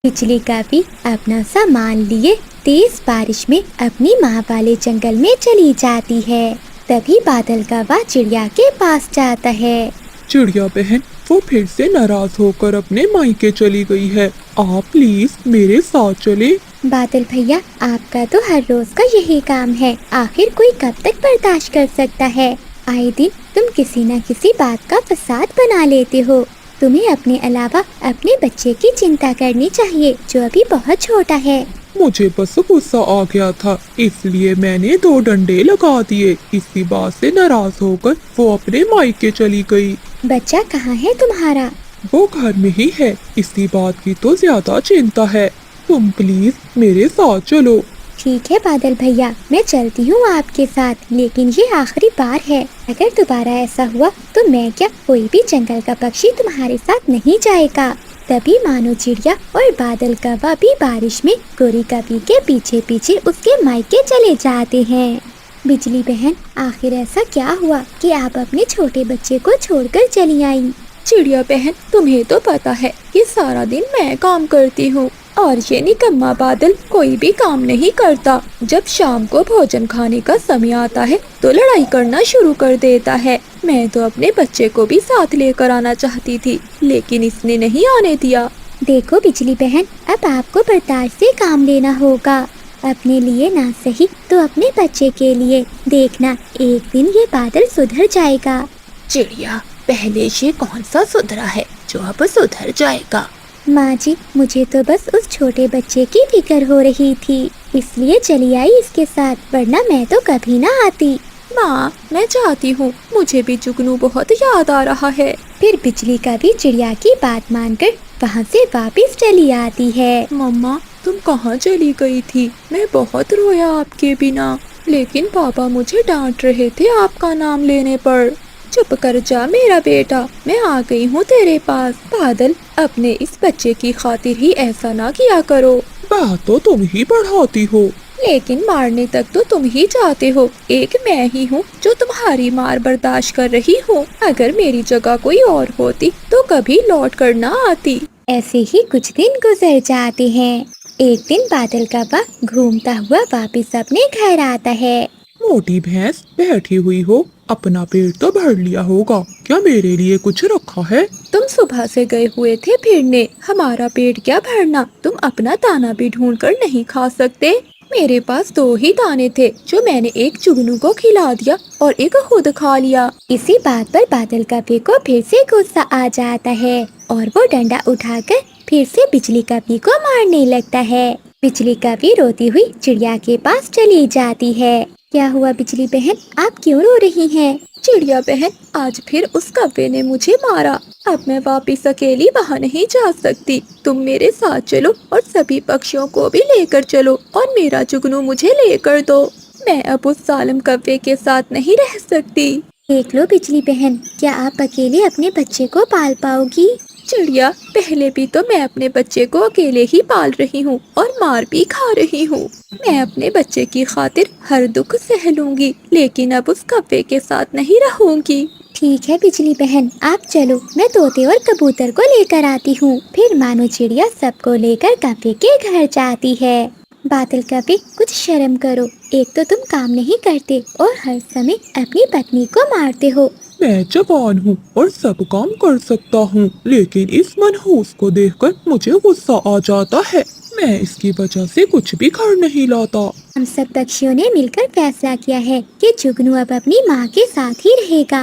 बिजली का भी अपना सामान लिए तेज बारिश में अपनी माँ वाले जंगल में चली जाती है। तभी बादल कौवा चिड़िया के पास जाता है। चिड़िया बहन वो फिर से नाराज होकर अपने मायके चली गई है। आप प्लीज मेरे साथ चले। बादल भैया, आपका तो हर रोज का यही काम है। आखिर कोई कब तक बर्दाश्त कर सकता है? आए दिन तुम किसी न किसी बात का फसाद बना लेते हो। तुम्हें अपने अलावा अपने बच्चे की चिंता करनी चाहिए, जो अभी बहुत छोटा है। मुझे बस गुस्सा आ गया था, इसलिए मैंने 2 डंडे लगा दिए। इसी बात से नाराज होकर वो अपने मायके चली गई। बच्चा कहाँ है तुम्हारा? वो घर में ही है। इसी बात की तो ज्यादा चिंता है। तुम प्लीज मेरे साथ चलो। ठीक है बादल भैया, मैं चलती हूँ आपके साथ, लेकिन ये आखिरी बार है। अगर दोबारा ऐसा हुआ तो मैं क्या, कोई भी जंगल का पक्षी तुम्हारे साथ नहीं जाएगा। तभी मानो चिड़िया और बादल कौवा भी बारिश में गोरी कभी के पीछे पीछे उसके मायके चले जाते हैं। बिजली बहन, आखिर ऐसा क्या हुआ कि आप अपने छोटे बच्चे को छोड़कर चली आई? चिड़िया बहन, तुम्हें तो पता है कि सारा दिन मैं काम करती हूँ और ये निकम्मा बादल कोई भी काम नहीं करता। जब शाम को भोजन खाने का समय आता है तो लड़ाई करना शुरू कर देता है। मैं तो अपने बच्चे को भी साथ लेकर आना चाहती थी, लेकिन इसने नहीं आने दिया। देखो बिजली बहन, अब आपको बर्दाश्त से काम लेना होगा। अपने लिए ना सही तो अपने बच्चे के लिए। देखना, एक दिन ये बादल सुधर जाएगा। चिड़िया, पहले ये कौन सा सुधरा है जो अब सुधर जाएगा? माँ जी, मुझे तो बस उस छोटे बच्चे की फिक्र हो रही थी, इसलिए चली आई इसके साथ, वरना मैं तो कभी ना आती। माँ, मैं चाहती हूँ, मुझे भी जुगनू बहुत याद आ रहा है। फिर बिजली का भी चिड़िया की बात मानकर वहाँ से वापस चली आती है। मम्मा, तुम कहाँ चली गई थी? मैं बहुत रोया आपके बिना, लेकिन पापा मुझे डांट रहे थे आपका नाम लेने पर। चुप कर जा मेरा बेटा, मैं आ गई हूँ तेरे पास। बादल, अपने इस बच्चे की खातिर ही ऐसा ना किया करो। बात तो तुम ही बढ़ाती हो। लेकिन मारने तक तो तुम ही चाहते हो। एक मैं ही हूँ जो तुम्हारी मार बर्दाश्त कर रही हूँ। अगर मेरी जगह कोई और होती तो कभी लौट कर ना आती। ऐसे ही कुछ दिन गुजर जाते हैं। एक दिन बादल कौवा घूमता हुआ वापस अपने घर आता है। मोटी भैंस बैठी हुई हो, अपना पेट तो भर लिया होगा, क्या मेरे लिए कुछ रखा है? तुम सुबह से गए हुए थे फिरने, हमारा पेट क्या भरना? तुम अपना दाना भी ढूंढ कर नहीं खा सकते? मेरे पास 2 ही दाने थे, जो मैंने एक जुगनू को खिला दिया और एक खुद खा लिया। इसी बात पर बादल कौवे को फिर से गुस्सा आ जाता है और वो डंडा उठाकर फिर से बिजली कौवे को मारने लगता है। बिजली कौवी रोती हुई चिड़िया के पास चली जाती है। क्या हुआ बिजली बहन, आप क्यों रो रही हैं? चिड़िया बहन, आज फिर उस कौवे ने मुझे मारा। अब मैं वापिस अकेली वहाँ नहीं जा सकती। तुम मेरे साथ चलो और सभी पक्षियों को भी लेकर चलो और मेरा जुगनू मुझे लेकर दो। मैं अब उस जालिम कौवे के साथ नहीं रह सकती। देख लो बिजली बहन, क्या आप अकेले अपने बच्चे को पाल पाओगी? चिड़िया, पहले भी तो मैं अपने बच्चे को अकेले ही पाल रही हूँ और मार भी खा रही हूँ। मैं अपने बच्चे की खातिर हर दुख सह लूंगी, लेकिन अब उस कौवे के साथ नहीं रहूंगी। ठीक है बिजली बहन, आप चलो, मैं तोते और कबूतर को लेकर आती हूँ। फिर मानो चिड़िया सबको लेकर कौवे के घर जाती है। बादल कौवे, कुछ शर्म करो। एक तो तुम काम नहीं करते और हर समय अपनी पत्नी को मारते हो। मैं जवान हूँ और सब काम कर सकता हूँ, लेकिन इस मनहूस को देखकर मुझे गुस्सा आ जाता है। मैं इसकी वजह से कुछ भी घर नहीं लाता। हम सब पक्षियों ने मिलकर फैसला किया है कि जुगनू अब अपनी माँ के साथ ही रहेगा।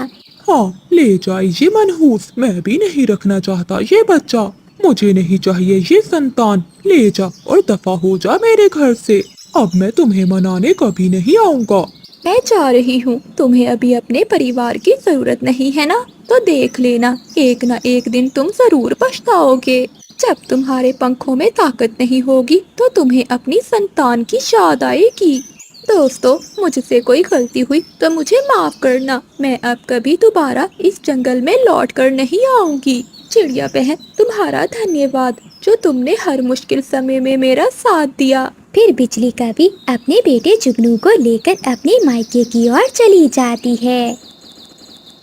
हाँ, ले जाए ये मनहूस, मैं भी नहीं रखना चाहता ये बच्चा। मुझे नहीं चाहिए ये संतान। ले जा और दफा हो जा मेरे घर से। अब मैं तुम्हें मनाने कभी नहीं आऊँगा। मैं जा रही हूँ, तुम्हें अभी अपने परिवार की जरूरत नहीं है ना? तो देख लेना, एक ना एक दिन तुम जरूर पछताओगे। जब तुम्हारे पंखों में ताकत नहीं होगी तो तुम्हें अपनी संतान की याद आएगी। दोस्तों, मुझसे कोई गलती हुई तो मुझे माफ करना। मैं अब कभी दोबारा इस जंगल में लौट कर नहीं आऊंगी। चिड़िया बहन, तुम्हारा धन्यवाद जो तुमने हर मुश्किल समय में मेरा साथ दिया। फिर बिजली कौवी अपने बेटे जुगनू को लेकर अपने मायके की ओर चली जाती है।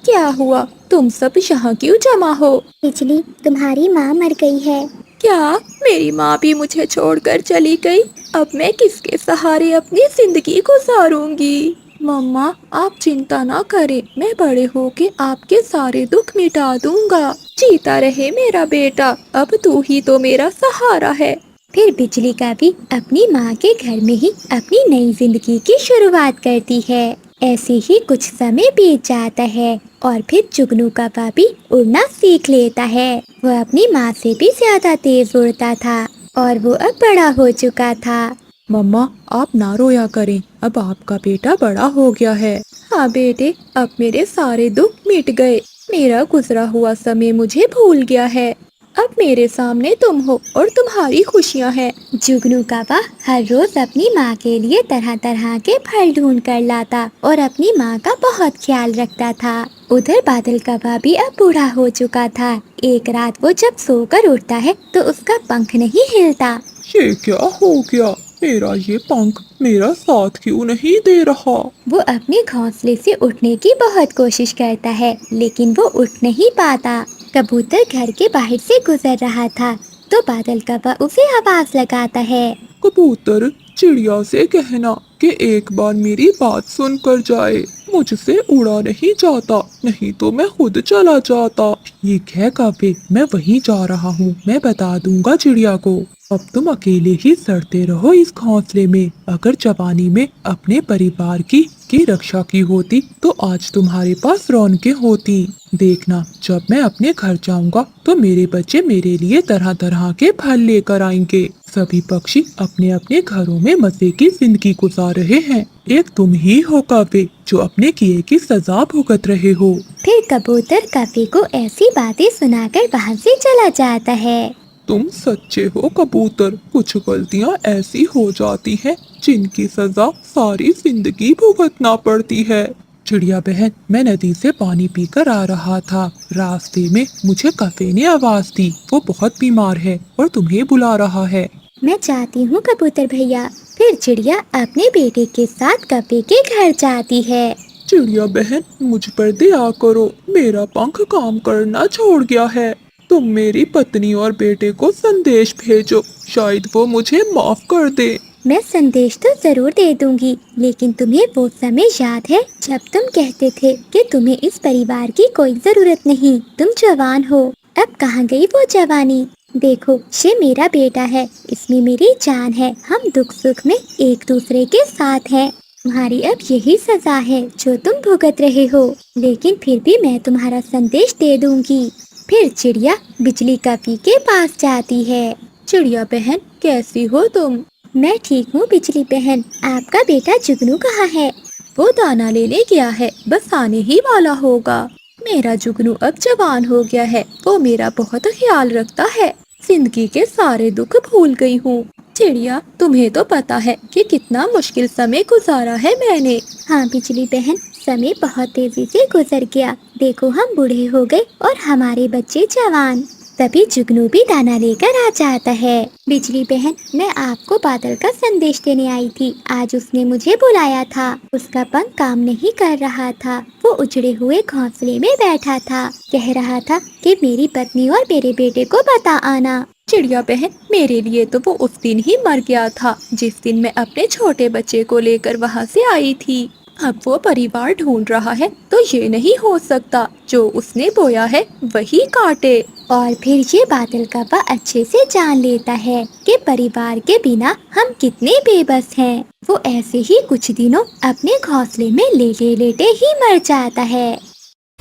क्या हुआ? तुम सब यहाँ क्यों जमा हो? बिजली, तुम्हारी माँ मर गई है। کیا میری ماں بھی مجھے چھوڑ کر چلی گئی؟ اب میں کس کے سہارے اپنی زندگی گزاروں گی؟ مما آپ چنتا نہ کریں، میں بڑے ہو کے آپ کے سارے دکھ مٹا دوں گا۔ جیتا رہے میرا بیٹا، اب تو ہی تو میرا سہارا ہے۔ پھر بجلی کا بھی اپنی ماں کے گھر میں ہی اپنی نئی زندگی کی شروعات کرتی ہے۔ ایسے ہی کچھ سمے بیت جاتا ہے اور پھر جگنو کا بھی اڑنا سیکھ لیتا ہے۔ وہ اپنی ماں سے بھی زیادہ تیز اڑتا تھا اور وہ اب بڑا ہو چکا تھا۔ مما آپ نہ رویا کریں، اب آپ کا بیٹا بڑا ہو گیا ہے۔ ہاں بیٹے، اب میرے سارے دکھ مٹ گئے، میرا گزرا ہوا سمے مجھے بھول گیا ہے۔ اب میرے سامنے تم ہو اور تمہاری خوشیاں ہیں۔ جگنو کا ہر روز اپنی ماں کے لیے طرح طرح کے پھل ڈھونڈ کر لاتا اور اپنی ماں کا بہت خیال رکھتا تھا۔ ادھر بادل کا بھی اب بوڑھا ہو چکا تھا۔ ایک رات وہ جب سو کر اٹھتا ہے تو اس کا پنکھ نہیں ہلتا۔ یہ کیا ہو گیا؟ میرا یہ پنکھ میرا ساتھ کیوں نہیں دے رہا؟ وہ اپنے گھونسلے سے اٹھنے کی بہت کوشش کرتا ہے لیکن وہ اٹھ نہیں پاتا۔ کبوتر گھر کے باہر سے گزر رہا تھا تو بادل کا اسے آواز لگاتا ہے۔ کبوتر، چڑیا سے کہنا کہ ایک بار میری بات سن کر جائے، مجھ سے اڑا نہیں جاتا، نہیں تو میں خود چلا جاتا۔ یہ کہہ کبے میں وہیں جا رہا ہوں، میں بتا دوں گا چڑیا کو۔ اب تم اکیلے ہی سڑتے رہو اس گھونسلے میں، اگر جوانی میں اپنے پریوار کی رکشا کی ہوتی تو آج تمہارے پاس رونقیں ہوتی۔ دیکھنا جب میں اپنے گھر جاؤں گا تو میرے بچے میرے لیے طرح طرح کے پھل لے کر آئیں گے۔ سبھی پکشی اپنے اپنے گھروں میں مزے کی زندگی گزار رہے ہیں، ایک تم ہی ہو کبے جو اپنے کیے کی سزا بھگت رہے ہو۔ پھر کبوتر کبے کو ایسی باتیں سنا کر وہاں سے چلا جاتا ہے۔ تم سچے ہو کبوتر، کچھ غلطیاں ایسی ہو جاتی ہیں جن کی سزا ساری زندگی بھگتنا پڑتی ہے۔ چڑیا بہن، میں ندی سے پانی پی کر آ رہا تھا، راستے میں مجھے کفے نے آواز دی، وہ بہت بیمار ہے اور تمہیں بلا رہا ہے۔ میں چاہتی ہوں کبوتر بھیا۔ پھر چڑیا اپنے بیٹے کے ساتھ کپے کے گھر جاتی ہے۔ چڑیا بہن، مجھ پر دیا کرو، میرا پنکھ کام کرنا چھوڑ گیا ہے، تم میری پتنی اور بیٹے کو سندیش بھیجو، شاید وہ مجھے معاف کر دے۔ میں سندیش تو ضرور دے دوں گی، لیکن تمہیں وہ سمے یاد ہے جب تم کہتے تھے کہ تمہیں اس پریوار کی کوئی ضرورت نہیں، تم جوان ہو؟ اب کہاں گئی وہ جوانی؟ دیکھو، یہ میرا بیٹا ہے، اس میں میری جان ہے، ہم دکھ سکھ میں ایک دوسرے کے ساتھ ہیں۔ تمہاری اب یہی سزا ہے جو تم بھگت رہے ہو، لیکن پھر بھی میں تمہارا سندیش دے دوں گی۔ پھر چڑیا بجلی کپی کے پاس جاتی ہے۔ چڑیا بہن، کیسی ہو تم؟ میں ٹھیک ہوں بجلی بہن، آپ کا بیٹا جگنو کہاں ہے؟ وہ دانا لینے گیا ہے، بس آنے ہی والا ہوگا۔ میرا جگنو اب جوان ہو گیا ہے، وہ میرا بہت خیال رکھتا ہے، زندگی کے سارے دکھ بھول گئی ہوں۔ چڑیا، تمہیں تو پتا ہے کہ کتنا مشکل سمے گزارا ہے میں نے۔ ہاں بجلی بہن، سمے بہت تیزی سے گزر گیا، دیکھو ہم بوڑھے ہو گئے اور ہمارے بچے جوان۔ تبھی جگنو بھی دانا لے کر آ جاتا ہے۔ بجلی بہن، میں آپ کو بادل کا سندیش دینے آئی تھی، آج اس نے مجھے بلایا تھا، اس کا پنکھ کام نہیں کر رہا تھا، وہ اجڑے ہوئے گھونسلے میں بیٹھا تھا، کہہ رہا تھا کہ میری پتنی اور میرے بیٹے کو بتا آنا۔ چڑیا بہن، میرے لیے تو وہ اس دن ہی مر گیا تھا جس دن میں اپنے چھوٹے بچے کو لے کر وہاں سے آئی تھی۔ اب وہ پریوار ڈھونڈ رہا ہے تو یہ نہیں ہو سکتا، جو اس نے بویا ہے وہی کاٹے۔ اور پھر یہ بادل کا اچھے سے جان لیتا ہے کہ پریوار کے بنا ہم کتنے بے بس ہیں۔ وہ ایسے ہی کچھ دنوں اپنے گھونسلے میں لیٹے لیٹے ہی مر جاتا ہے۔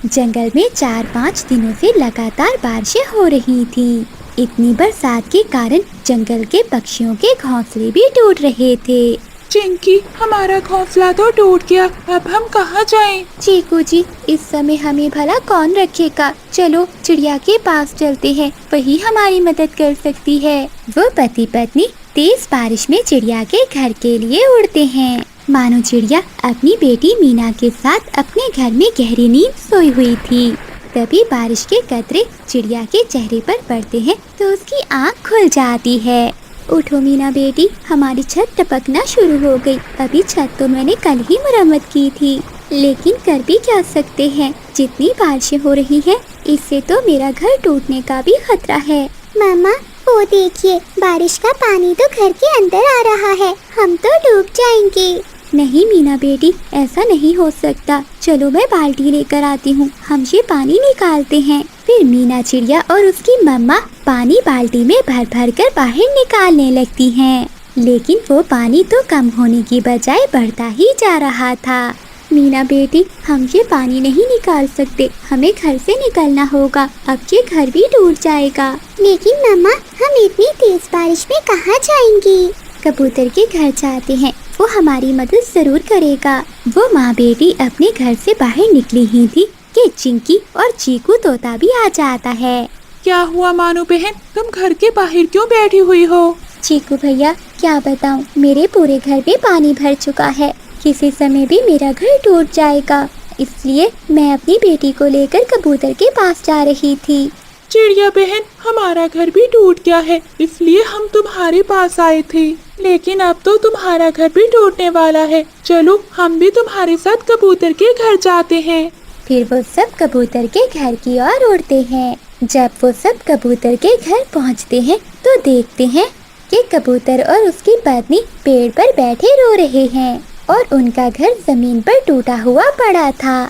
جنگل میں 4-5 دنوں سے لگاتار بارشیں ہو رہی تھیں، اتنی برسات کے کارن جنگل کے پکشیوں کے گھونسلے بھی ٹوٹ رہے تھے۔ چنکی، ہمارا گھونسلہ تو ٹوٹ گیا، اب ہم کہاں جائیں؟ چیکو جی، اس سمے ہمیں بھلا کون رکھے گا؟ چلو چڑیا کے پاس چلتے ہیں، وہی ہماری مدد کر سکتی ہے۔ وہ پتی پتنی تیز بارش میں چڑیا کے گھر کے لیے اڑتے ہیں۔ مانو چڑیا اپنی بیٹی مینا کے ساتھ اپنے گھر میں گہری نیند سوئی ہوئی تھی، تبھی بارش کے قطرے چڑیا کے چہرے پر پڑتے ہیں تو اس کی آنکھ کھل جاتی ہے۔ اٹھو مینا بیٹی، ہماری چھت ٹپکنا شروع ہو گئی، ابھی چھت تو میں نے کل ہی مرمت کی تھی، لیکن کر بھی کیا سکتے ہیں، جتنی بارشیں ہو رہی ہیں اس سے تو میرا گھر ٹوٹنے کا بھی خطرہ ہے۔ ماما، وہ دیکھیے بارش کا پانی تو گھر کے اندر آ رہا ہے، ہم تو ڈوب جائیں گے۔ نہیں مینا بیٹی، ایسا نہیں ہو سکتا، چلو میں بالٹی لے کر آتی ہوں، ہم یہ پانی نکالتے ہیں۔ پھر مینا چڑیا اور اس کی مما پانی بالٹی میں بھر بھر کر باہر نکالنے لگتی ہیں، لیکن وہ پانی تو کم ہونے کی بجائے بڑھتا ہی جا رہا تھا۔ مینا بیٹی، ہم یہ پانی نہیں نکال سکتے، ہمیں گھر سے نکلنا ہوگا، اب یہ گھر بھی ٹوٹ جائے گا۔ لیکن مما، ہم اتنی تیز بارش میں کہاں جائیں گی؟ کبوتر کے گھر جاتے ہیں، وہ ہماری مدد ضرور کرے گا۔ وہ ماں بیٹی اپنے گھر سے باہر نکلی ہی تھی کہ چنکی اور چیکو طوطا بھی آ جاتا ہے۔ کیا ہوا مانو بہن، تم گھر کے باہر کیوں بیٹھی ہوئی ہو؟ چیکو بھیا، کیا بتاؤں، میرے پورے گھر میں پانی بھر چکا ہے، کسی سمے بھی میرا گھر ٹوٹ جائے گا، اس لیے میں اپنی بیٹی کو لے کر کبوتر کے پاس جا رہی تھی۔ چڑیا بہن، ہمارا گھر بھی ٹوٹ گیا ہے، اس لیے ہم تمہارے پاس آئے تھے، لیکن اب تو تمہارا گھر بھی ٹوٹنے والا ہے، چلو ہم بھی تمہارے ساتھ کبوتر کے گھر جاتے ہیں۔ پھر وہ سب کبوتر کے گھر کی اور اڑتے ہیں۔ جب وہ سب کبوتر کے گھر پہنچتے ہیں تو دیکھتے ہیں کہ کبوتر اور اس کی پتنی پیڑ پر بیٹھے رو رہے ہیں اور ان کا گھر زمین پر ٹوٹا ہوا پڑا تھا۔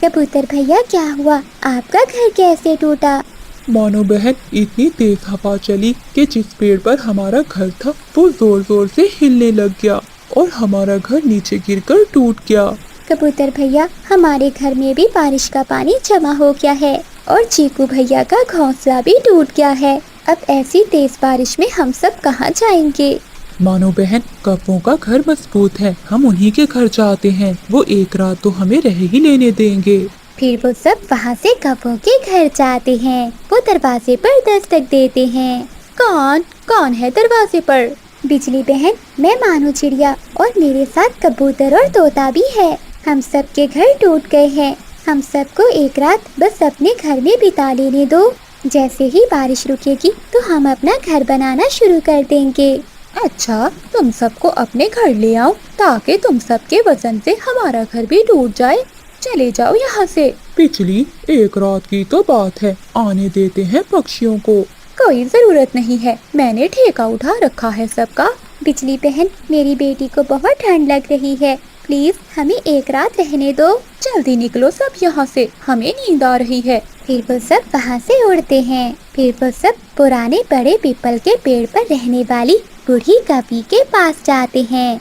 کبوتر بھیا، کیا ہوا؟ آپ کا گھر کیسے ٹوٹا؟ مانو بہن، اتنی تیز ہوا چلی کہ جس پیڑ پر ہمارا گھر تھا وہ زور زور سے ہلنے لگ گیا اور ہمارا گھر نیچے گر کر ٹوٹ گیا۔ کبوتر بھیا، ہمارے گھر میں بھی بارش کا پانی جمع ہو گیا ہے اور چیکو بھیا کا گھونسلہ بھی ٹوٹ گیا ہے، اب ایسی تیز بارش میں ہم سب کہاں جائیں گے؟ مانو بہن، کبوں کا گھر مضبوط ہے، ہم انہی کے گھر جاتے ہیں، وہ ایک رات تو ہمیں رہ ہی لینے دیں گے۔ پھر وہ سب وہاں سے کبوں کے گھر جاتے ہیں، وہ دروازے پر دستک دیتے ہیں۔ کون ہے دروازے پر؟ بجلی بہن، میں مانو چڑیا اور میرے ساتھ کبوتر اور طوطا بھی ہے، ہم سب کے گھر ٹوٹ گئے ہیں، ہم سب کو ایک رات بس اپنے گھر میں بتا لینے دو، جیسے ہی بارش رکے گی تو ہم اپنا گھر بنانا شروع کر دیں گے۔ اچھا، تم سب کو اپنے گھر لے آؤ تاکہ تم سب کے وزن سے ہمارا گھر بھی ٹوٹ جائے، چلے جاؤ یہاں سے۔ پچھلی ایک رات کی تو بات ہے، آنے دیتے ہیں پکشیوں کو۔ کوئی ضرورت نہیں ہے، میں نے ٹھیکہ اٹھا رکھا ہے سب کا۔ بجلی بہن، میری بیٹی کو بہت ٹھنڈ لگ رہی ہے، پلیز ہمیں ایک رات رہنے دو۔ جلدی نکلو سب یہاں سے، ہمیں نیند آ رہی ہے۔ پھر وہ سب وہاں سے اڑتے ہیں، پھر وہ سب پرانے بڑے پیپل کے پیڑ پر رہنے والی بوڑھی کبی کے پاس جاتے ہیں۔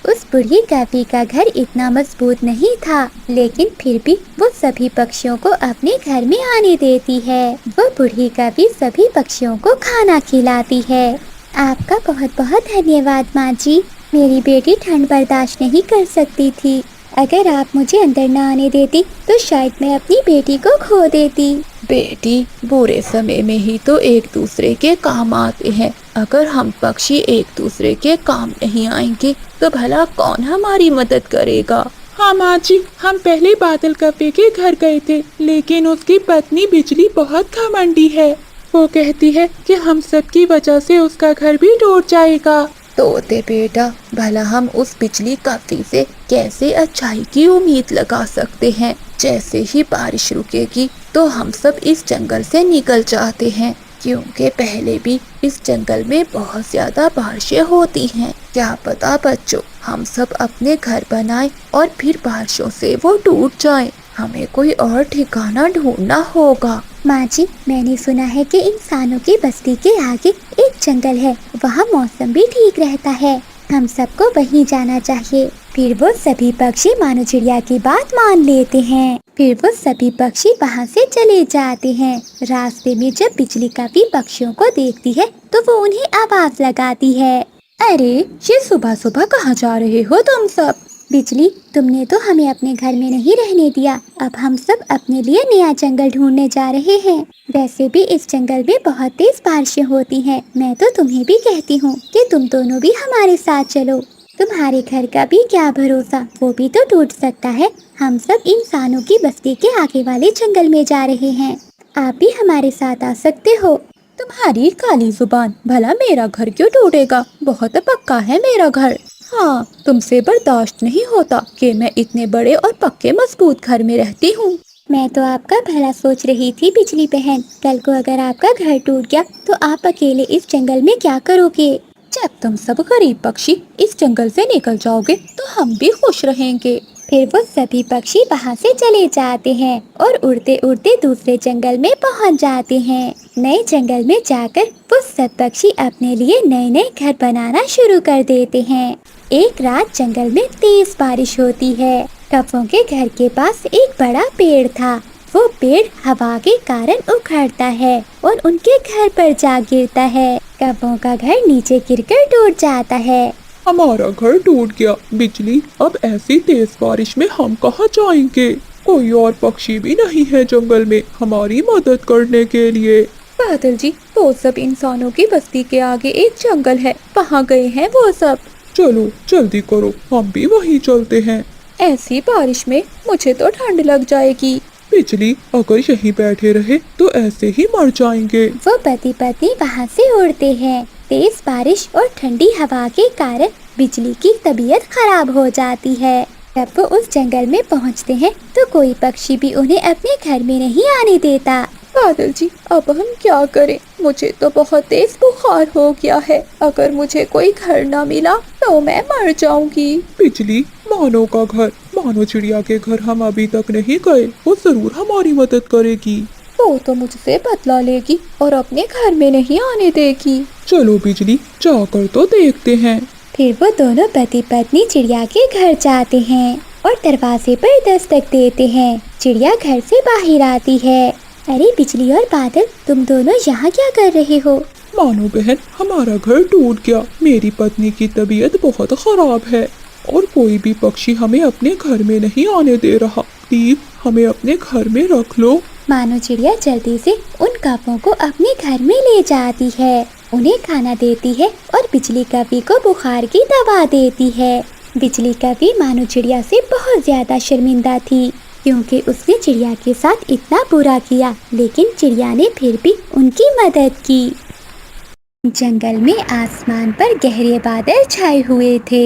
اس بوڑھی کبی کا گھر اتنا مضبوط نہیں تھا، لیکن پھر بھی وہ سبھی پکشیوں کو اپنے گھر میں آنے دیتی ہے۔ وہ بوڑھی کبی سبھی پکشیوں کو کھانا کھلاتی ہے۔ آپ کا بہت بہت دھنیہ واد ماں جی، میری بیٹی ٹھنڈ برداشت نہیں کر سکتی تھی، اگر آپ مجھے اندر نہ آنے دیتی تو شاید میں اپنی بیٹی کو کھو دیتی۔ بیٹی، برے سمے میں ہی تو ایک دوسرے کے کام آتے ہیں، اگر ہم پکشی ایک دوسرے کے کام نہیں آئیں گے تو بھلا کون ہماری مدد کرے گا؟ ہاں ماں جی، ہم پہلے بادل کبے کے گھر گئے تھے، لیکن اس کی پتنی بجلی بہت گھمنڈی ہے، وہ کہتی ہے کہ ہم سب کی وجہ سے اس کا گھر بھی ٹوٹ جائے گا۔ طوطے بیٹا، بھلا ہم اس بجلی کبی سے کیسے اچھائی کی امید لگا سکتے ہیں؟ جیسے ہی بارش رکے گی تو ہم سب اس جنگل سے نکل جاتے ہیں، کیونکہ پہلے بھی اس جنگل میں بہت زیادہ بارشیں ہوتی ہیں۔ کیا پتا بچوں، ہم سب اپنے گھر بنائیں اور پھر بارشوں سے وہ ٹوٹ جائیں، ہمیں کوئی اور ٹھکانہ ڈھونڈنا ہوگا۔ ماں جی، میں نے سنا ہے کہ انسانوں کی بستی کے آگے ایک جنگل ہے، وہاں موسم بھی ٹھیک رہتا ہے، ہم سب کو وہیں جانا چاہیے۔ پھر وہ سبھی پکشی مانو چڑیا کی بات مان لیتے ہیں، پھر وہ سبھی پکشی وہاں سے چلے جاتے ہیں۔ راستے میں جب بجلی کبی پکشیوں کو دیکھتی ہے تو وہ انہیں آواز لگاتی ہے۔ ارے، یہ صبح صبح کہاں جا رہے ہو تم سب؟ بجلی، تم نے تو ہمیں اپنے گھر میں نہیں رہنے دیا، اب ہم سب اپنے لیے نیا جنگل ڈھونڈنے جا رہے ہیں، ویسے بھی اس جنگل میں بہت تیز بارشیں ہوتی ہیں، میں تو تمہیں بھی کہتی ہوں کہ تم دونوں بھی ہمارے ساتھ چلو، تمہارے گھر کا بھی کیا بھروسہ، وہ بھی تو ٹوٹ سکتا ہے، ہم سب انسانوں کی بستی کے آگے والے جنگل میں جا رہے ہیں، آپ بھی ہمارے ساتھ آ سکتے ہو۔ تمہاری کالی زبان، بھلا میرا گھر کیوں ٹوٹے گا؟ بہت پکا ہے میرا گھر۔ ہاں، تم سے برداشت نہیں ہوتا کہ میں اتنے بڑے اور پکے مضبوط گھر میں رہتی ہوں۔ मैं तो आपका भला सोच रही थी बिजली बहन। कल को अगर आपका घर टूट गया तो आप अकेले इस जंगल में क्या करोगे? जब तुम सब गरीब पक्षी इस जंगल से निकल जाओगे तो हम भी खुश रहेंगे। फिर वो सभी पक्षी वहाँ से चले जाते हैं और उड़ते उड़ते दूसरे जंगल में पहुँच जाते हैं। नए जंगल में जाकर वो सब पक्षी अपने लिए नए नए घर बनाना शुरू कर देते हैं। एक रात जंगल में तेज बारिश होती है। कौवों के घर के पास एक बड़ा पेड़ था। वो पेड़ हवा के कारण उखड़ता है और उनके घर पर जा गिरता है। कौवों का घर नीचे गिरकर टूट जाता है। हमारा घर टूट गया। बिजली, अब ऐसी तेज बारिश में हम कहाँ जाएंगे? कोई और पक्षी भी नहीं है जंगल में हमारी मदद करने के लिए। बादल जी, वो सब इंसानों की बस्ती के आगे एक जंगल है, वहाँ गए हैं वो सब। चलो जल्दी करो, हम भी वहीं चलते हैं। ऐसी बारिश में मुझे तो ठंड लग जाएगी। बिजली, अगर यहीं बैठे रहे तो ऐसे ही मर जाएंगे। वो पति पत्नी वहाँ से उड़ते हैं। तेज बारिश और ठंडी हवा के कारण बिजली की तबीयत खराब हो जाती है। जब वो उस जंगल में पहुँचते हैं तो कोई पक्षी भी उन्हें अपने घर में नहीं आने देता। बादल जी, अब हम क्या करें? मुझे तो बहुत तेज बुखार हो गया है। अगर मुझे कोई घर ना मिला तो मैं मर जाऊंगी। बिजली, मानो का घर, मानो चिड़िया के घर हम अभी तक नहीं गए। वो जरूर हमारी मदद करेगी। वो तो मुझसे बदला लेगी और अपने घर में नहीं आने देगी। चलो बिजली, जाकर तो देखते हैं। फिर वो दोनों पति पत्नी चिड़िया के घर जाते हैं और दरवाजे पर दस्तक देते हैं। चिड़िया घर से बाहर आती है। अरे बिजली और बादल, तुम दोनों यहाँ क्या कर रहे हो? मानो बहन, हमारा घर टूट गया। मेरी पत्नी की तबीयत बहुत खराब है और कोई भी पक्षी हमें अपने घर में नहीं आने दे रहा। प्लीज हमें अपने घर में रख लो। मानो चिड़िया जल्दी से उन कौवों को अपने घर में ले जाती है, उन्हें खाना देती है और बिजली कवि को बुखार की दवा देती है। बिजली कवि मानो चिड़िया से बहुत ज्यादा शर्मिंदा थी क्योंकि उसने चिड़िया के साथ इतना बुरा किया, लेकिन चिड़िया ने फिर भी उनकी मदद की। जंगल में आसमान पर गहरे बादल छाए हुए थे।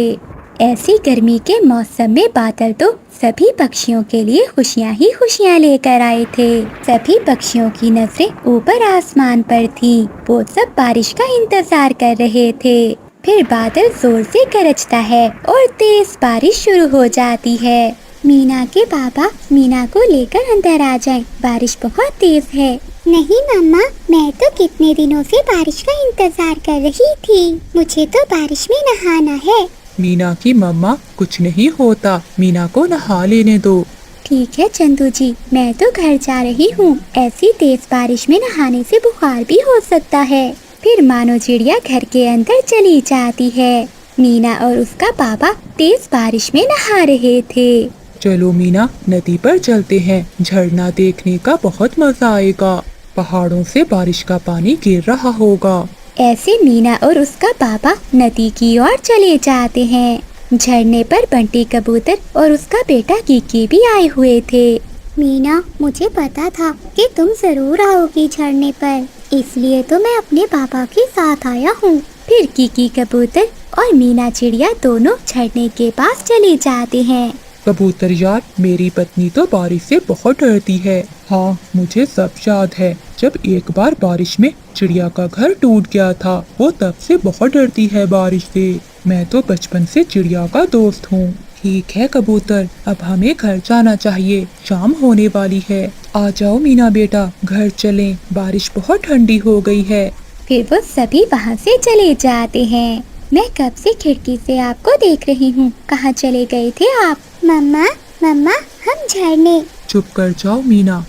ऐसी गर्मी के मौसम में बादल तो सभी पक्षियों के लिए खुशियाँ ही खुशियाँ लेकर आए थे। सभी पक्षियों की नजरें ऊपर आसमान पर थी। वो सब बारिश का इंतजार कर रहे थे। फिर बादल जोर से गरजता है और तेज बारिश शुरू हो जाती है। मीना के पापा मीना को लेकर अंदर आ जाएं, बारिश बहुत तेज है। नहीं मम्मा, मैं तो कितने दिनों से बारिश का इंतजार कर रही थी। मुझे तो बारिश में नहाना है। मीना की मम्मा, कुछ नहीं होता, मीना को नहा लेने दो। ठीक है चंदू जी, मैं तो घर जा रही हूँ। ऐसी तेज बारिश में नहाने से बुखार भी हो सकता है। फिर मानो चिड़िया घर के अंदर चली जाती है। मीना और उसका पापा तेज बारिश में नहा रहे थे। चलो मीना, नदी पर चलते हैं। झरना देखने का बहुत मजा आएगा। पहाड़ों से बारिश का पानी गिर रहा होगा। ऐसे मीना और उसका पापा नदी की ओर चले जाते हैं। झरने पर बंटी कबूतर और उसका बेटा कीकी भी आए हुए थे। मीना, मुझे पता था कि तुम जरूर आओगी झरने पर, इसलिए तो मैं अपने पापा के साथ आया हूँ। फिर कीकी कबूतर और मीना चिड़िया दोनों झरने के पास चले जाते हैं। कबूतर यार, मेरी पत्नी तो बारिश से बहुत डरती है। हाँ, मुझे सब याद है। जब एक बार बारिश में चिड़िया का घर टूट गया था, वो तब से बहुत डरती है बारिश से। मैं तो बचपन से चिड़िया का दोस्त हूँ। ठीक है कबूतर, अब हमें घर जाना चाहिए, शाम होने वाली है। आ जाओ मीना बेटा, घर चलें, बारिश बहुत ठंडी हो गई है। फिर वो सभी वहाँ से चले जाते हैं। मैं कब से खिड़की से आपको देख रही हूँ, कहाँ चले गए थे आप? मम्मा मम्मा, हम झरने। चुप कर जाओ मीना,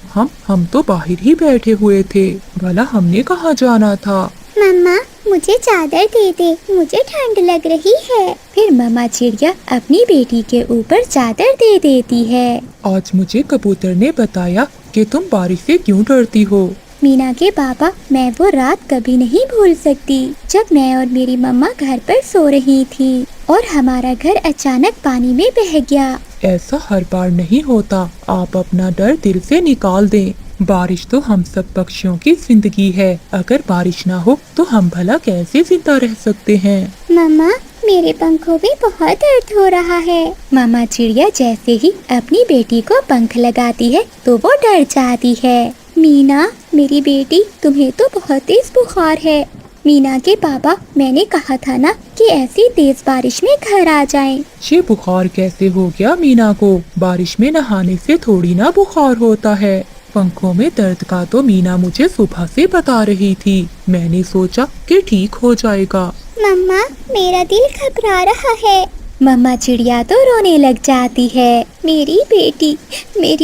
हम तो बाहर ही बैठे हुए थे। भला हमने कहाँ जाना था? मम्मा, मुझे चादर दे दे, मुझे ठंड लग रही है। फिर मम्मा चिड़िया अपनी बेटी के ऊपर चादर दे देती है। आज मुझे कबूतर ने बताया कि तुम बारिश से क्यों डरती हो। मीना के पापा, मैं वो रात कभी नहीं भूल सकती जब मैं और मेरी मम्मा घर पर सो रही थी और हमारा घर अचानक पानी में बह गया। ऐसा हर बार नहीं होता, आप अपना डर दिल से निकाल दें। बारिश तो हम सब पक्षियों की जिंदगी है। अगर बारिश ना हो तो हम भला कैसे जिंदा रह सकते हैं? मम्मा, मेरे पंखों में बहुत दर्द हो रहा है। मामा चिड़िया जैसे ही अपनी बेटी को पंख लगाती है तो वो डर जाती है। मीना, मेरी बेटी, तुम्हें तो बहुत तेज बुखार है। मीना के पापा, मैंने कहा था ना कि ऐसी तेज बारिश में घर आ जाएं। ये बुखार कैसे हो गया मीना को? बारिश में नहाने से थोड़ी ना बुखार होता है। पंखों में दर्द का तो मीना मुझे सुबह से बता रही थी। मैंने सोचा कि ठीक हो जाएगा। मम्मा, मेरा दिल घबरा रहा है। मम्मा चिड़िया तो रोने लग जाती है। मेरी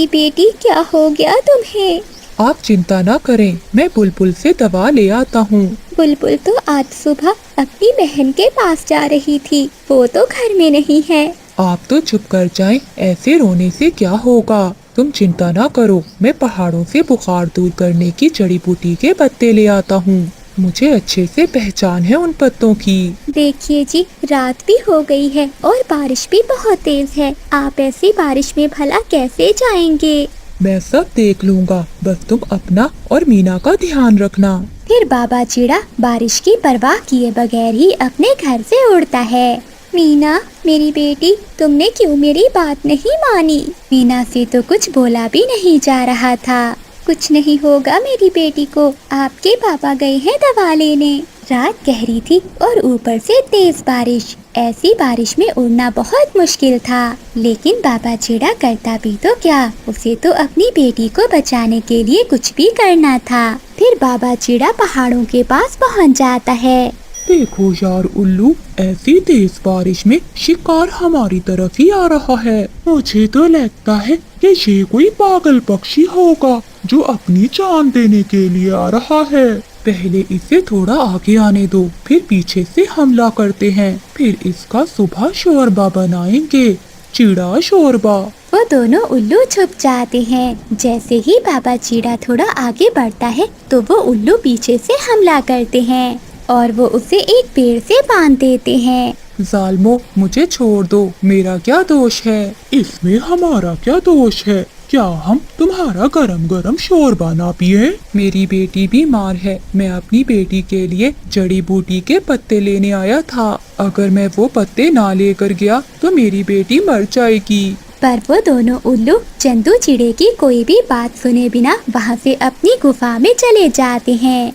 बेटी, क्या हो गया तुम्हें? आप चिंता ना करें, मैं बुलबुल से दवा ले आता हूँ। बुलबुल तो आज सुबह अपनी बहन के पास जा रही थी, वो तो घर में नहीं है। आप तो चुप कर जाएं, ऐसे रोने से क्या होगा? तुम चिंता ना करो, मैं पहाड़ों से बुखार दूर करने की जड़ी बूटी के पत्ते ले आता हूँ। मुझे अच्छे से पहचान है उन पत्तों की। देखिए जी, रात भी हो गई है और बारिश भी बहुत तेज है। आप ऐसी बारिश में भला कैसे जाएंगे? मैं सब देख लूँगा, बस तुम अपना और मीना का ध्यान रखना। फिर बाबा चिड़ा बारिश की परवाह किए बगैर ही अपने घर से उड़ता है। मीना, मेरी बेटी, तुमने क्यों मेरी बात नहीं मानी? मीना से तो कुछ बोला भी नहीं जा रहा था। कुछ नहीं होगा मेरी बेटी को, आपके पापा गए हैं दवा लेने। रात गहरी थी और ऊपर से तेज बारिश। ऐसी बारिश में उड़ना बहुत मुश्किल था, लेकिन बाबा चिड़ा करता भी तो क्या, उसे तो अपनी बेटी को बचाने के लिए कुछ भी करना था। फिर बाबा चिड़ा पहाड़ों के पास पहुंच जाता है। देखो यार उल्लू, ऐसी तेज बारिश में शिकार हमारी तरफ ही आ रहा है। मुझे तो लगता है कि ये कोई पागल पक्षी होगा जो अपनी जान देने के लिए आ रहा है। पहले इसे थोड़ा आगे आने दो, फिर पीछे से हमला करते हैं, फिर इसका सुबह शोरबा बनाएंगे, चिड़ा शोरबा। वो दोनों उल्लू छुप जाते हैं। जैसे ही बाबा चिड़ा थोड़ा आगे बढ़ता है तो वो उल्लू पीछे से हमला करते हैं और वो उसे एक पेड़ से बांध देते हैं। जालमो, मुझे छोड़ दो, मेरा क्या दोष है? इसमें हमारा क्या दोष है? क्या हम तुम्हारा गरम गरम शोरबा ना पिए? मेरी बेटी बीमार है, मैं अपनी बेटी के लिए जड़ी बूटी के पत्ते लेने आया था। अगर मैं वो पत्ते ना लेकर गया तो मेरी बेटी मर जाएगी। पर वो दोनों उल्लू चंदू चिड़े की कोई भी बात सुने बिना वहाँ से अपनी गुफा में चले जाते हैं।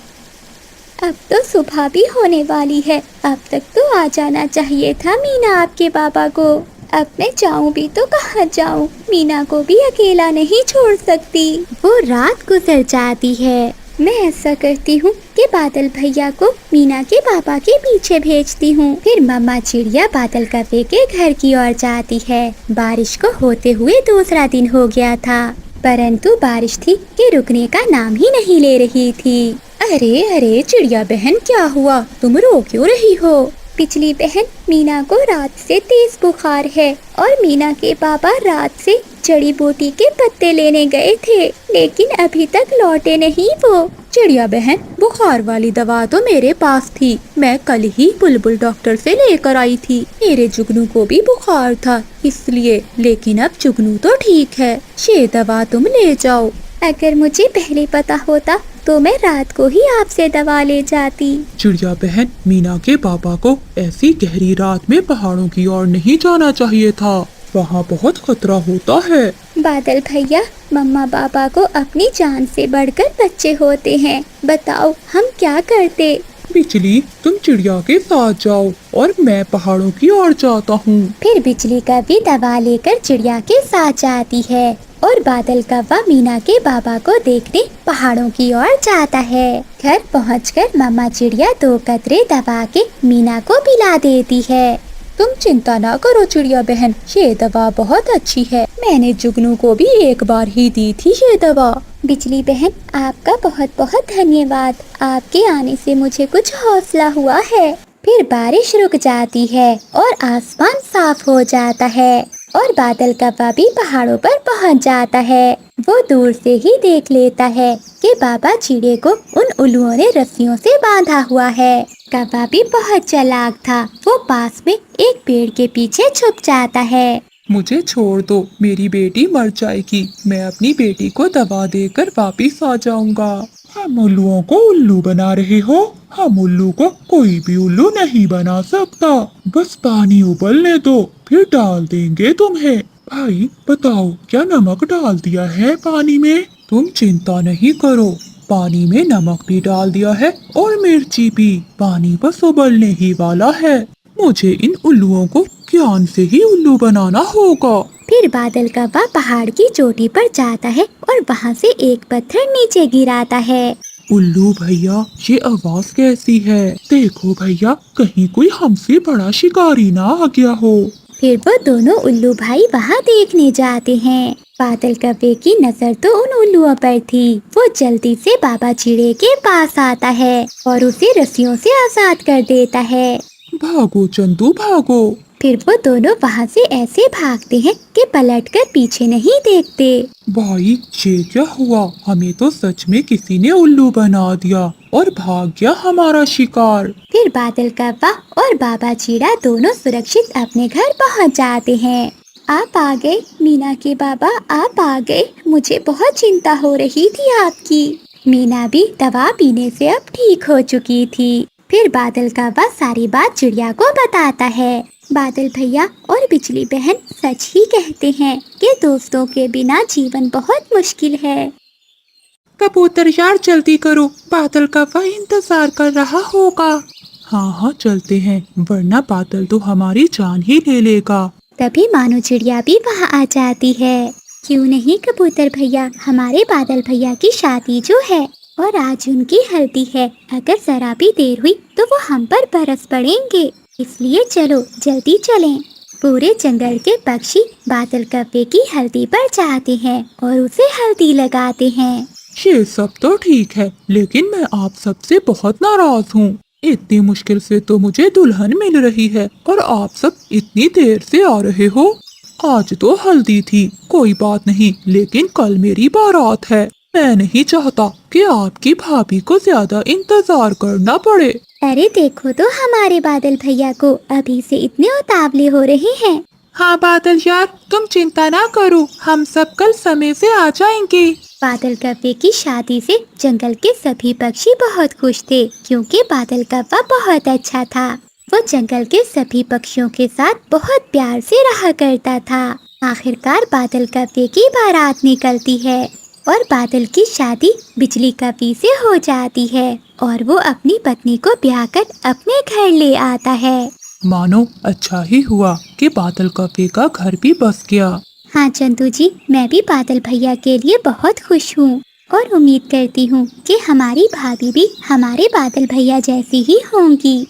अब तो सुबह भी होने वाली है, अब तक तो आ जाना चाहिए था मीना आपके पापा को। अब मैं जाऊं भी तो कहाँ जाऊं? मीना को भी अकेला नहीं छोड़ सकती। वो रात गुजर जाती है। मैं ऐसा करती हूँ कि बादल भैया को मीना के पापा के पीछे भेजती हूँ। फिर मम्मा चिड़िया बादल कव्वे के घर की ओर जाती है। बारिश को होते हुए दूसरा दिन हो गया था, परंतु बारिश थी कि रुकने का नाम ही नहीं ले रही थी। अरे अरे चिड़िया बहन, क्या हुआ? तुम रो क्यों रही हो? पिछली बहन, मीना को रात से तेज बुखार है और मीना के पापा रात से जड़ी बूटी के पत्ते लेने गए थे, लेकिन अभी तक लौटे नहीं वो। चिड़िया बहन, बुखार वाली दवा तो मेरे पास थी, मैं कल ही बुलबुल डॉक्टर से लेकर आई थी। मेरे जुगनू को भी बुखार था इसलिए, लेकिन अब जुगनू तो ठीक है। ये दवा तुम ले जाओ। अगर मुझे पहले पता होता तो मैं रात को ही आपसे दवा ले जाती। चिड़िया बहन, मीना के पापा को ऐसी गहरी रात में पहाड़ों की ओर नहीं जाना चाहिए था, वहाँ बहुत खतरा होता है। बादल भैया, मम्मा पापा को अपनी जान से बढ़कर बच्चे होते हैं, बताओ हम क्या करते? बिजली, तुम चिड़िया के साथ जाओ और मैं पहाड़ों की ओर जाता हूँ। फिर बिजली का भी दवा लेकर चिड़िया के साथ जाती है और बादल कौवा मीना के बाबा को देखने पहाड़ों की ओर जाता है। घर पहुंचकर मम्मा चिड़िया 2 कतरे दबा के मीना को पिला देती है। तुम चिंता ना करो चिड़िया बहन, ये दवा बहुत अच्छी है। मैंने जुगनू को भी एक बार ही दी थी ये दवा। बिजली बहन, आपका बहुत बहुत धन्यवाद। आपके आने से मुझे कुछ हौसला हुआ है। फिर बारिश रुक जाती है और आसमान साफ हो जाता है और बादल कौवा भी पहाड़ों पर पहुंच जाता है। वो दूर से ही देख लेता है कि बाबा चिड़े को उन उल्लुओं ने रस्सियों से बांधा हुआ है। कौवा भी बहुत चालाक था, वो पास में एक पेड़ के पीछे छुप जाता है। मुझे छोड़ दो, मेरी बेटी मर जाएगी, मैं अपनी बेटी को दवा देकर वापिस आ जाऊंगा। हम उल्लुओं को उल्लू बना रहे हो? हम उल्लू को कोई भी उल्लू नहीं बना सकता। बस पानी उबलने दो, फिर डाल देंगे तुम्हें। भाई बताओ, क्या नमक डाल दिया है पानी में? तुम चिंता नहीं करो, पानी में नमक भी डाल दिया है और मिर्ची भी। पानी बस उबलने ही वाला है। मुझे इन उल्लुओं को ज्ञान से ही उल्लू बनाना होगा। फिर बादल कौवा पहाड़ की चोटी पर जाता है और वहाँ से एक पत्थर नीचे गिराता है। उल्लू भैया, ये आवाज कैसी है? देखो भैया, कहीं कोई हमसे बड़ा शिकारी ना आ गया हो। फिर वो दोनों उल्लू भाई वहाँ देखने जाते हैं। बादल कौवे की नजर तो उन उल्लुओं पर थी। वो जल्दी से बाबा चिड़े के पास आता है और उसे रस्सियों से आजाद कर देता है। भागो चंदू भागो। फिर वो दोनों वहाँ से ऐसे भागते हैं कि पलटकर पीछे नहीं देखते। भाई, ये क्या हुआ? हमें तो सच में किसी ने उल्लू बना दिया और भाग गया हमारा शिकार। फिर बादल कौवा और बाबा चीड़ा दोनों सुरक्षित अपने घर पहुँच जाते हैं। आप आ गए मीना के बाबा, आप आ गए। मुझे बहुत चिंता हो रही थी आपकी। मीना भी दवा पीने से अब ठीक हो चुकी थी। फिर बादल कौवा सारी बात चिड़िया को बताता है। बादल भैया और बिजली बहन सच ही कहते हैं कि दोस्तों के बिना जीवन बहुत मुश्किल है। कबूतर यार, जल्दी करो, बादल कौवा इंतजार कर रहा होगा। हाँ हाँ चलते हैं, वरना बादल तो हमारी जान ही ले लेगा। तभी मानो चिड़िया भी वहाँ आ जाती है। क्यों नहीं कबूतर भैया, हमारे बादल भैया की शादी जो है और आज उनकी हल्दी है। अगर जरा भी देर हुई तो वो हम पर बरस पड़ेंगे, इसलिए चलो जल्दी चलें। पूरे जंगल के पक्षी बादल कौवे की हल्दी पर जाते हैं और उसे हल्दी लगाते हैं। ये सब तो ठीक है, लेकिन मैं आप सबसे बहुत नाराज हूँ। इतनी मुश्किल से तो मुझे दुल्हन मिल रही है और आप सब इतनी देर से आ रहे हो। आज तो हल्दी थी, कोई बात नहीं, लेकिन कल मेरी बारात है। मैं नहीं चाहता कि आपकी भाभी को ज्यादा इंतजार करना पड़े। अरे देखो तो हमारे बादल भैया को अभी से इतने उतावले हो रहे हैं। हाँ बादल यार, तुम चिंता ना करो, हम सब कल समय से आ जाएंगे। बादल कौवे की शादी से जंगल के सभी पक्षी बहुत खुश थे, क्योंकि बादल कौवा बहुत अच्छा था। वो जंगल के सभी पक्षियों के साथ बहुत प्यार से रहा करता था। आखिरकार बादल कौवे की बारात निकलती है और बादल की शादी बिजली कौवे से हो जाती है और वो अपनी पत्नी को ब्याह कर अपने घर ले आता है। मानो अच्छा ही हुआ कि बादल कौवे का घर भी बस गया। हाँ चंदू जी, मैं भी बादल भैया के लिए बहुत खुश हूँ और उम्मीद करती हूँ कि हमारी भाभी भी हमारे बादल भैया जैसी ही होंगी।